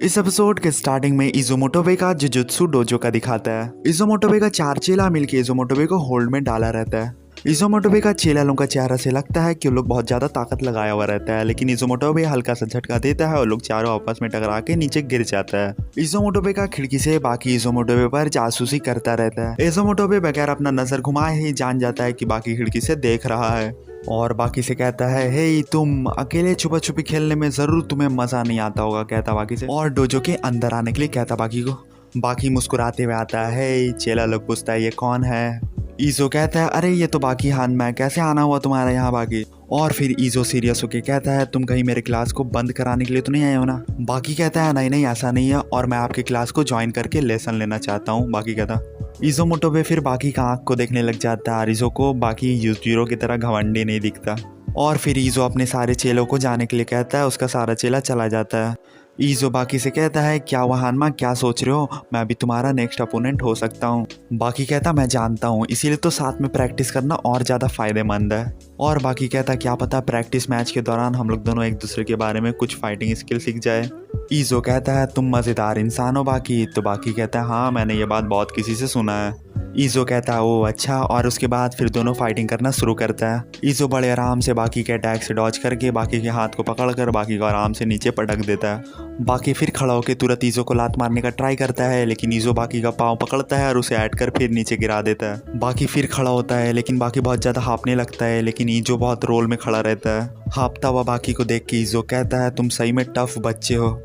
इस एपिसोड के स्टार्टिंग में इज़ोमोटोबे का जुजुत्सु डोजो का दिखाता है। इज़ोमोटोबे का 4 चेला मिलकर इज़ोमोटोबे को होल्ड में डाला रहता है। इज़ोमोटोबे का चेला लोगों का चेहरा से लगता है कि वो लोग बहुत ज्यादा ताकत लगाया हुआ रहता है, लेकिन इज़ोमोटोबे हल्का सा झटका देता है और लोग चारों आपस में टकरा के नीचे गिर जाता है। इज़ोमोटोबे का खिड़की से बाकी इज़ोमोटोबे पर जासूसी करता रहता है। इज़ोमोटोबे बगैर अपना नजर घुमाए ही जान जाता है कि बाकी खिड़की से देख रहा है और बाकी से कहता है, हे तुम अकेले छुपा छुपी खेलने में जरूर तुम्हें मजा नहीं आता होगा, कहता बाकी से और डोजो के अंदर आने के लिए कहता बाकी को। बाकी मुस्कुराते हुए आता है, हे चेला लोग पूछता है ये कौन है। ईजो कहता है, अरे ये तो बाकी हान, मैं कैसे आना हुआ तुम्हारा यहाँ बाकी। और फिर ईजो सीरियस होके कहता है, तुम कहीं मेरे क्लास को बंद कराने के लिए तो नहीं आए हो ना। बाकी कहता है, नहीं नहीं ऐसा नहीं है, और मैं आपके क्लास को ज्वाइन करके लेसन लेना चाहता हूँ। बाकी कहता इज़ोमोटोबे फिर बाकी का आँख को देखने लग जाता है। ईजो को बाकी यूजीरो की तरह घमंडी नहीं दिखता और फिर ईजो अपने सारे चेलों को जाने के लिए कहता है। उसका सारा चेला चला जाता है। ईजो बाकी से कहता है, क्या हुआ हानमा, क्या सोच रहे हो, मैं भी तुम्हारा नेक्स्ट अपोनेंट हो सकता हूँ। बाकी कहता, मैं जानता हूँ, इसीलिए तो साथ में प्रैक्टिस करना और ज़्यादा फायदेमंद है। और बाकी कहता, क्या पता प्रैक्टिस मैच के दौरान हम लोग दोनों एक दूसरे के बारे में कुछ फाइटिंग स्किल सीख जाए। ईजो कहता है, तुम मज़ेदार इंसान हो बाकी। तो बाकी कहता है, हाँ मैंने ये बात बहुत किसी से सुना है। ईजो कहता है, ओ अच्छा। और उसके बाद फिर दोनों फाइटिंग करना शुरू करता है। ईजो बड़े आराम से बाकी के अटैक से डॉज करके बाकी के हाथ को पकड़कर बाकी को आराम से नीचे पटक देता है। बाकी फिर खड़ा होकर तुरंत ईजो को लात मारने का ट्राई करता है, लेकिन ईजो बाकी का पाँव पकड़ता है और उसे ऐड कर फिर नीचे गिरा देता है। बाकी फिर खड़ा होता है, लेकिन बाकी बहुत ज़्यादा हाँफने लगता है, लेकिन ईजो बहुत रोल में खड़ा रहता है। हाँफता हुआ बाकी को देख के ईजो कहता है, तुम सही में टफ बच्चे हो।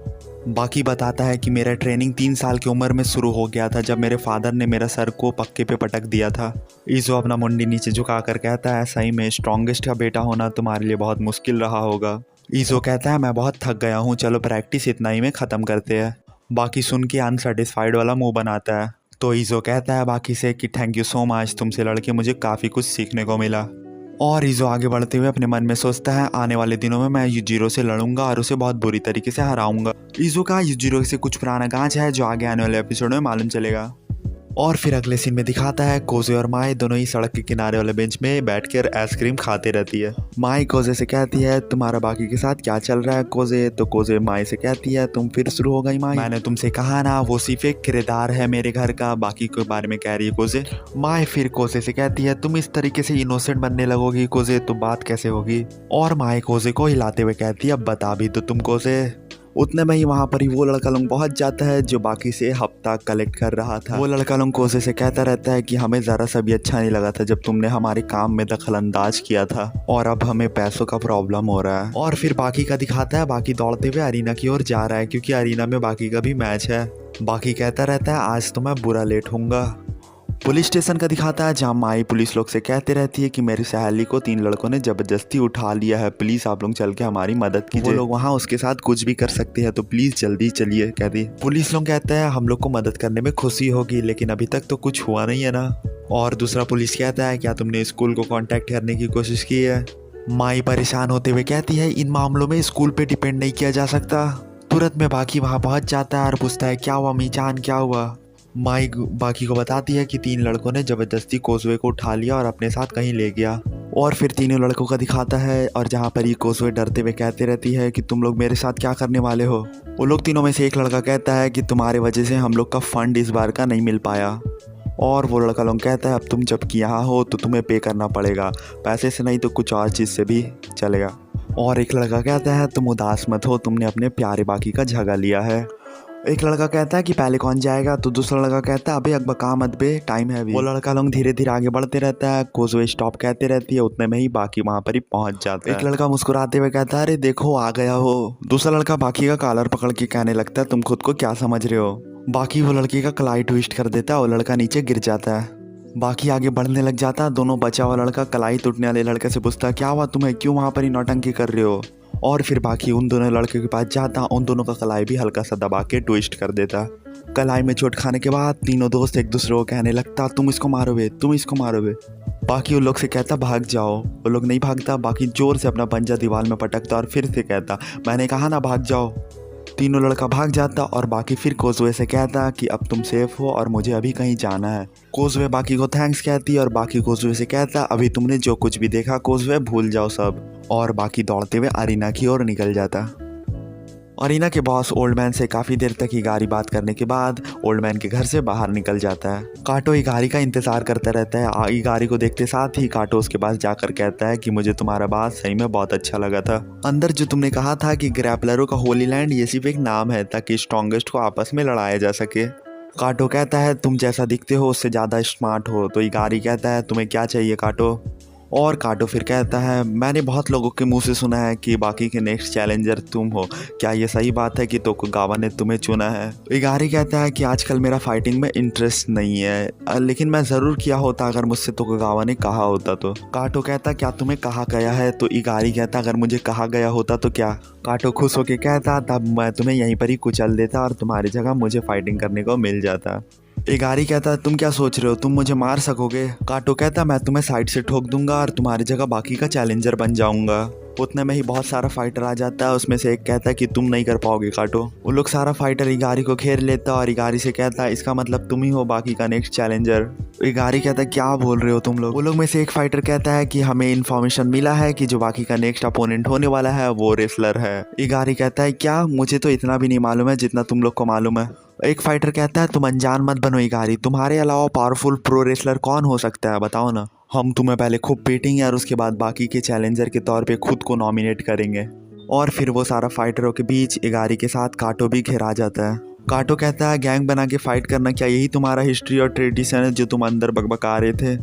बाकी बताता है कि मेरा ट्रेनिंग 3 साल की उम्र में शुरू हो गया था, जब मेरे फादर ने मेरा सर को पक्के पे पटक दिया था। ईजो अपना मुंडी नीचे झुकाकर कहता है, सही में स्ट्रॉन्गेस्ट का बेटा होना तुम्हारे लिए बहुत मुश्किल रहा होगा। ईजो कहता है, मैं बहुत थक गया हूँ, चलो प्रैक्टिस इतना ही में ख़त्म करते हैं। बाकी सुन के अनसेटिस्फाइड वाला मुंह बनाता है। तो ईजो कहता है बाकी से कि थैंक यू सो मच, तुमसे लड़के मुझे काफ़ी कुछ सीखने को मिला। और ईजो आगे बढ़ते हुए अपने मन में सोचता है, आने वाले दिनों में मैं यूजीरो से लड़ूंगा और उसे बहुत बुरी तरीके से हराऊंगा। ईजो का यूजीरो से कुछ पुराना गांच है जो आगे आने वाले एपिसोड में मालूम चलेगा। और फिर अगले सीन में दिखाता है कोजे और माई दोनों ही सड़क के किनारे वाले बेंच में बैठकर आइसक्रीम खाते रहती है। माई कोजे से कहती है, तुम्हारा बाकी के साथ क्या चल रहा है कोजे। तो कोजे माई से कहती है, तुम फिर शुरू हो गई माई, मैंने तुमसे कहा ना वो सिर्फ एक किरदार है मेरे घर का। बाकी के बारे में कह रही है कोजे। माई फिर कोजे से कहती है, तुम इस तरीके से इनोसेंट बनने लगोगी कोजे तो बात कैसे होगी। और माई कोजे को हिलाते हुए कहती है, अब बता भी तो तुम कोजे। उतने में ही वहाँ पर ही वो लड़का लोग पहुँच जाता है जो बाकी से हफ्ता कलेक्ट कर रहा था। वो लड़का लोग कोसे से कहता रहता है कि हमें ज़रा सा भी अच्छा नहीं लगा था जब तुमने हमारे काम में दखल अंदाज किया था, और अब हमें पैसों का प्रॉब्लम हो रहा है। और फिर बाकी का दिखाता है, बाकी दौड़ते हुए अरीना की ओर जा रहा है क्योंकि अरीना में बाकी का भी मैच है। बाकी कहता रहता है, आज तो मैं बुरा लेट होऊंगा। पुलिस स्टेशन का दिखाता है जहाँ माई पुलिस लोग से कहते रहती है कि मेरी सहेली को 3 लड़कों ने जबरदस्ती उठा लिया है, प्लीज आप लोग चल के हमारी मदद कीजिए। वो लोग वहाँ उसके साथ कुछ भी कर सकते हैं तो प्लीज जल्दी चलिए, कहती। पुलिस लोग कहते हैं, हम लोग को मदद करने में खुशी होगी, लेकिन अभी तक तो कुछ हुआ नहीं है ना। और दूसरा पुलिस कहता है, क्या तुमने स्कूल को कॉन्टेक्ट करने की कोशिश की है। माई परेशान होते हुए कहती है, इन मामलों में स्कूल पे डिपेंड नहीं किया जा सकता। तुरंत में बाकी वहाँ पहुँच जाता है और पूछता है, क्या हुआ मीचान, क्या हुआ। माई बाकी को बताती है कि 3 लड़कों ने ज़बरदस्ती कोजवे को उठा लिया और अपने साथ कहीं ले गया। और फिर तीनों लड़कों का दिखाता है और जहाँ पर ये कोजवे डरते हुए कहते रहती है कि तुम लोग मेरे साथ क्या करने वाले हो। वो लोग तीनों में से एक लड़का कहता है कि तुम्हारे वजह से हम लोग का फंड इस बार का नहीं मिल पाया। और वो लड़का लोग कहता है, अब तुम जबकि यहाँ हो तो तुम्हें पे करना पड़ेगा, पैसे से नहीं तो कुछ और चीज़ से भी चलेगा। और एक लड़का कहता है, तुम उदास मत हो, तुमने अपने प्यारे बाकी का जगह लिया है। एक लड़का कहता है कि पहले कौन जाएगा, तो दूसरा लड़का कहता है, अबे अकबका मत बे, टाइम है अभी। वो लड़का लोग धीरे धीरे आगे बढ़ते रहता है। कोजवे स्टॉप कहते रहती है, उतने में ही बाकी वहाँ पर ही पहुँच जाता है। एक लड़का मुस्कुराते हुए कहता है, अरे देखो आ गया हो। दूसरा लड़का बाकी का कॉलर पकड़ के कहने लगता है, तुम खुद को क्या समझ रहे हो। बाकी वो लड़की का कलाई ट्विस्ट कर देता है और लड़का नीचे गिर जाता है। बाकी आगे बढ़ने लग जाता है। दोनों बचा हुआ लड़का कलाई टूटने वाले लड़के से पूछता है, क्या हुआ तुम्हें, क्यों वहाँ पर ही नौटंकी कर रहे हो। और फिर बाकी उन दोनों लड़के के पास जाता, उन दोनों का कलाई भी हल्का सा दबा के ट्विस्ट कर देता। कलाई में चोट खाने के बाद तीनों दोस्त एक दूसरे को कहने लगता, तुम इसको मारोगे, तुम इसको मारोगे। बाकी उन लोग से कहता, भाग जाओ। वो लोग नहीं भागता। बाकी जोर से अपना पंजा दीवार में पटकता और फिर से कहता, मैंने कहा ना भाग जाओ। तीनों लड़का भाग जाता और बाकी फिर कोजवे से कहता कि अब तुम सेफ हो और मुझे अभी कहीं जाना है। कोजवे बाकी को थैंक्स कहती और बाकी कोजवे से कहता, अभी तुमने जो कुछ भी देखा कोजवे भूल जाओ सब। और बाकी दौड़ते हुए अरीना की ओर निकल जाता। अरीना के बॉस ओल्ड मैन से काफ़ी देर तक इगारी बात करने के बाद ओल्ड मैन के घर से बाहर निकल जाता है। काटो इगारी का इंतज़ार करता रहता है। इगारी को देखते साथ ही काटो उसके पास जाकर कहता है कि मुझे तुम्हारा बात सही में बहुत अच्छा लगा था। अंदर जो तुमने कहा था कि ग्रैपलरों का होली लैंड ये सिर्फ एक नाम है ताकि स्ट्रॉन्गेस्ट को आपस में लड़ाया जा सके। काटो कहता है तुम जैसा दिखते हो उससे ज़्यादा स्मार्ट हो। तो इगारी कहता है तुम्हें क्या चाहिए काटो। और काटो फिर कहता है मैंने बहुत लोगों के मुंह से सुना है कि बाकी के नेक्स्ट चैलेंजर तुम हो, क्या ये सही बात है कि तोकुगावा ने तुम्हें चुना है। इगारी कहता है कि आजकल मेरा फाइटिंग में इंटरेस्ट नहीं है, लेकिन मैं ज़रूर किया होता अगर मुझसे तोकुगावा ने कहा होता तो। काटो कहता क्या तुम्हें कहा गया है। तो इगारी कहता अगर मुझे कहा गया होता तो क्या। काटो खुश होकर कहता तब मैं तुम्हें यहीं पर ही कुचल देता और तुम्हारी जगह मुझे फाइटिंग करने को मिल जाता। इगारी कहता तुम क्या सोच रहे हो, तुम मुझे मार सकोगे। काटो कहता मैं तुम्हें साइड से ठोक दूंगा और तुम्हारी जगह बाकी का चैलेंजर बन जाऊंगा। उतने में ही बहुत सारा फाइटर आ जाता है। उसमें से एक कहता है कि तुम नहीं कर पाओगे काटो। वो लोग सारा फाइटर इगारी को घेर लेता और इगारी से कहता है इसका मतलब तुम ही हो बाकी का नेक्स्ट चैलेंजर। इगारी कहता है क्या बोल रहे हो तुम लोग। वो लोग में से एक फाइटर कहता है कि हमें इन्फॉर्मेशन मिला है कि जो बाकी का नेक्स्ट अपोनेंट होने वाला है वो रेसलर है। इगारी कहता है क्या, मुझे तो इतना भी नहीं मालूम है जितना तुम लोग को मालूम है। एक फाइटर कहता है तुम अनजान मत बनो इगारी, तुम्हारे अलावा पावरफुल प्रो रेसलर कौन हो सकता है बताओ ना। हम तुम्हें पहले खूब पीटेंगे और उसके बाद बाकी के चैलेंजर के तौर पे खुद को नॉमिनेट करेंगे। और फिर वो सारा फाइटरों के बीच इगारी के साथ काटो भी घेरा जाता है। काटो कहता है गैंग बना के फाइट करना क्या यही तुम्हारा हिस्ट्री और ट्रेडिशन है जो तुम अंदर बकबका रहे थे।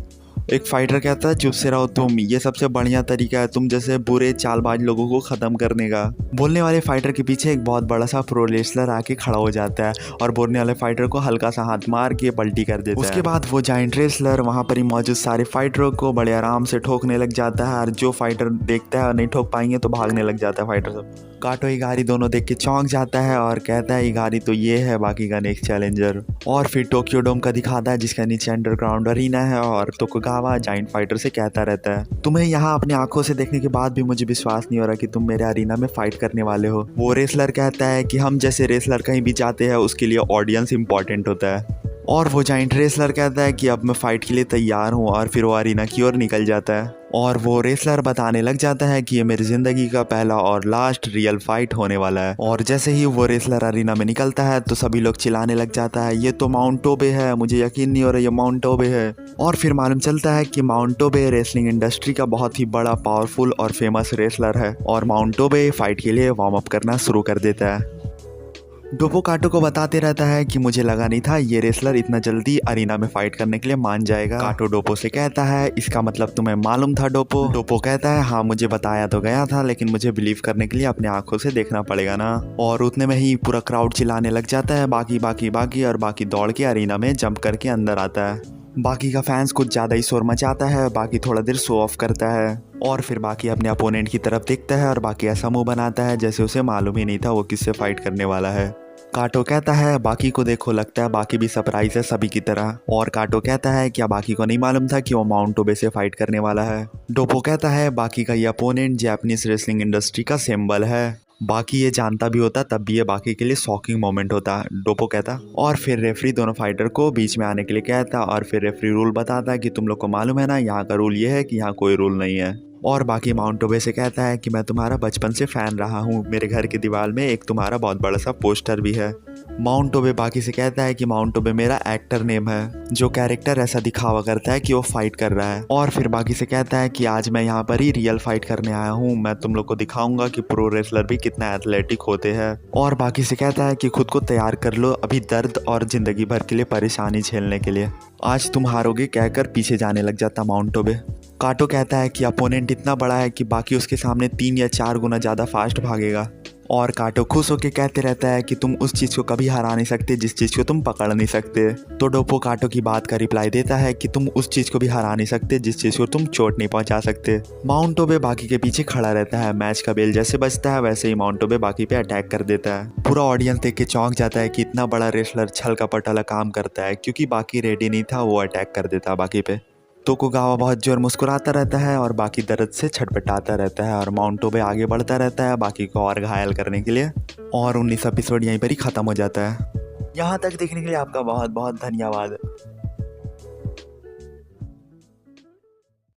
एक फाइटर कहता है चुप से रहो तुम, ये सबसे बढ़िया तरीका है तुम जैसे बुरे चालबाज लोगों को ख़त्म करने का। बोलने वाले फाइटर के पीछे एक बहुत बड़ा सा प्रो रेसलर आके खड़ा हो जाता है और बोलने वाले फाइटर को हल्का सा हाथ मार के पलटी कर देता है। उसके बाद वो जाइंट रेसलर वहाँ पर ही मौजूद सारे फाइटरों को बड़े आराम से ठोकने लग जाता है और जो फाइटर देखता है और नहीं ठोक पाएंगे तो भागने लग जाता है फाइटर सब। काटो इगारी दोनों देख के चौंक जाता है और कहता है इगारी तो ये है बाकी का नेक्स्ट चैलेंजर। और फिर टोक्यो डोम का दिखाता है जिसका नीचे अंडरग्राउंड अरीना है और तोकुगावा जाइंट फाइटर से कहता रहता है तुम्हें यहाँ अपनी आंखों से देखने के बाद भी मुझे विश्वास नहीं हो रहा कि तुम मेरे अरीना में फाइट करने वाले हो। वो रेसलर कहता है कि हम जैसे रेसलर कहीं भी जाते हैं उसके लिए ऑडियंस इंपॉर्टेंट होता है। और वो जाइंट रेसलर कहता है कि अब मैं फ़ाइट के लिए तैयार हूँ और फिर वो अरीना की ओर निकल जाता है। और वो रेसलर बताने लग जाता है कि ये मेरी ज़िंदगी का पहला और लास्ट रियल फाइट होने वाला है। और जैसे ही वो रेसलर अरीना में निकलता है तो सभी लोग चिल्लाने लग जाता है ये तो माउंट टोबे है, मुझे यकीन नहीं हो रहा ये माउंट टोबे है। और फिर मालूम चलता है कि माउंट टोबे रेसलिंग इंडस्ट्री का बहुत ही बड़ा पावरफुल और फेमस रेसलर है और माउंट टोबे फाइट के लिए वार्म अप करना शुरू कर देता है। डोपो काटो को बताते रहता है कि मुझे लगा नहीं था ये रेसलर इतना जल्दी अरीना में फाइट करने के लिए मान जाएगा। काटो डोपो से कहता है इसका मतलब तुम्हें मालूम था डोपो। डोपो कहता है हाँ मुझे बताया तो गया था लेकिन मुझे बिलीव करने के लिए अपने आंखों से देखना पड़ेगा ना। और उतने में ही पूरा क्राउड चिल्लाने लग जाता है बाकी बाकी बाकी और बाकी दौड़ के अरीना में जंप करके अंदर आता है। बाकी का फैंस कुछ ज़्यादा ही शोर मचाता है, बाकी थोड़ा देर शो ऑफ करता है और फिर बाकी अपने अपोनेंट की तरफ देखता है और बाकी ऐसा मुंह बनाता है जैसे उसे मालूम ही नहीं था वो किससे फाइट करने वाला है। काटो कहता है बाकी को देखो लगता है बाकी भी सरप्राइज है सभी की तरह। और काटो कहता है क्या बाकी को नहीं मालूम था कि वो माउंट टोबे से फाइट करने वाला है। डोपो कहता है बाकी का ये अपोनेंट जापानीज रेसलिंग इंडस्ट्री का सिंबल है, बाकी ये जानता भी होता तब भी ये बाकी के लिए शॉकिंग मोमेंट होता, डोपो कहता। और फिर रेफरी दोनों फाइटर को बीच में आने के लिए कहता और फिर रेफरी रूल बताता है कि तुम लोग को मालूम है ना यहाँ का रूल ये है कि यहाँ कोई रूल नहीं है। और बाकी माउंट टोबे से कहता है कि मैं तुम्हारा बचपन से फ़ैन रहा हूँ, मेरे घर की दीवार में एक तुम्हारा बहुत बड़ा सा पोस्टर भी है। माउंट टोबे बाकी से कहता है कि माउंट टोबे मेरा एक्टर नेम है, जो कैरेक्टर ऐसा दिखावा करता है कि वो फाइट कर रहा है। और फिर बाकी से कहता है कि आज मैं यहाँ पर ही रियल फाइट करने आया हूँ, मैं तुम लोग को दिखाऊंगा कि प्रो रेसलर भी कितना एथलेटिक होते हैं। और बाकी से कहता है कि खुद को तैयार कर लो अभी दर्द और ज़िंदगी भर के लिए परेशानी झेलने के लिए, आज तुम हारोगे कहकर पीछे जाने लग जाता माउंट टोबे। काटो कहता है कि अपोनेंट इतना बड़ा है कि बाकी उसके सामने 3 या 4 गुना ज़्यादा फास्ट भागेगा। और काटो खुश होकर कहते रहता है कि तुम उस चीज़ को कभी हरा नहीं सकते जिस चीज़ को तुम पकड़ नहीं सकते। तो डोपो काटो की बात का रिप्लाई देता है कि तुम उस चीज़ को भी हरा नहीं सकते जिस चीज़ को तुम चोट नहीं पहुंचा सकते। माउंट टोबे बाकी के पीछे खड़ा रहता है, मैच का बेल जैसे बजता है वैसे ही माउंट टोबे बाकी पे अटैक कर देता है। पूरा ऑडियंस देख के चौंक जाता है कि इतना बड़ा रेसलर छल कपट वाला काम करता है, क्योंकि बाकी रेडी नहीं था वो अटैक कर देता है बाकी पे। तोकुगावा बहुत जोर मुस्कुराता रहता है और बाकी दर्द से छटपटाता रहता है और माउंट टोबे आगे बढ़ता रहता है बाकी को और घायल करने के लिए। और 19 एपिसोड यहीं पर ही ख़त्म हो जाता है। यहाँ तक देखने के लिए आपका बहुत बहुत धन्यवाद।